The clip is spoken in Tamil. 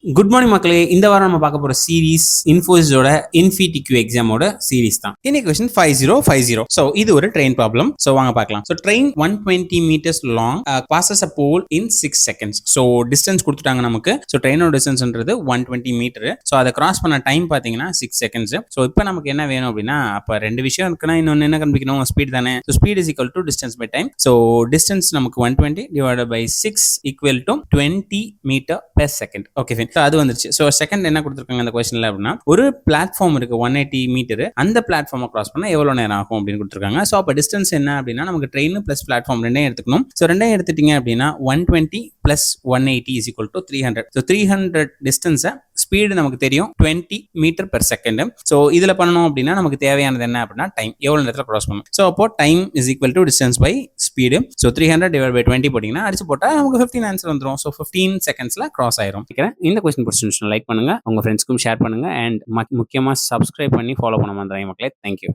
குட் மார்னிங் மக்களே. இந்த வாரம் நம்ம பார்க்க போற சீரிஸ் இன்ஃபோசிஸோட இன்ஃபிடிக்யூ எக்ஸாமோட சீரிஸ் தான். இன்னைக்கு கொஸ்டின் 5050. ஸோ இது ஒரு ட்ரெயின் ப்ராப்ளம். ஸோ வாங்க பார்க்கலாம். So train 120 meters long passes a pole in 6 seconds. So distance கொடுத்துட்டாங்க நமக்கு. ஸோ ட்ரெயினோட டிஸ்டன்ஸ்ன்றது 120 மீட்டர். ஸோ அதை கிராஸ் பண்ண டைம் பார்த்தீங்கன்னா 6 செகண்ட்ஸ். ஸோ இப்போ நமக்கு என்ன வேணும் அப்படின்னா, அப்போ ரெண்டு விஷயம் இருக்குன்னா இன்னொன்று என்ன கண்டுபிடிக்கணும்? ஸ்பீட் தானே. So speed is equal to distance by time. So distance நமக்கு 120 divided by 6 equal to 20 metre per second. Okay fine. அது வந்துருச்சு. ஸோ செகண்ட் என்ன கொடுத்துருக்காங்க இந்த கொஸ்டின்ல அப்படின்னா, ஒரு பிளாட்ஃபார்ம் இருக்கு 180 மீட்டர். அந்த பிளாட்ஃபார்மை கிராஸ் பண்ண எவ்வளவு நேரம் ஆகும் அப்படின்னு கொடுத்துருக்காங்க. ஸோ அப்போ டிஸ்டன்ஸ் என்ன அப்படின்னா, நமக்கு ட்ரெயின் பிளஸ் பிளாட்ஃபார்ம் ரெண்டையும் எடுத்துக்கணும். ஸோ ரெண்டையும் எடுத்துட்டீங்க அப்படின்னா 120 plus 180 is equal to 300. So 300 டிஸ்டன்ஸை ஸ்பீடு நமக்கு தெரியும் 20 மீட்டர் பெர் செகண்ட். ஸோ இதில் பண்ணணும் அப்படின்னா நமக்கு தேவையானது என்ன அப்படின்னா டைம், எவ்வளோ நேரத்தில் கிராஸ் பண்ணணும். ஸோ அப்போ time is equal to distance by speed. So 300 divide by 20 போட்டிங்கன்னா அடிச்சு போட்டால் நமக்கு 15 ஆன்சர் வந்துடும். ஸோ 15 செகண்ட்ஸில் கிராஸ் ஆயிரும். இந்த கொஸ்டின் பிடிச்சிருந்துச்சுன்னா லைக் பண்ணுங்க, உங்க ஃப்ரெண்ட்ஸ்க்கும் ஷேர் பண்ணுங்க, அண்ட் முக்கியமாக சப்ஸ்கிரைப் பண்ணி ஃபாலோ பண்ண மாதிரி மக்களே. தேங்க்யூ.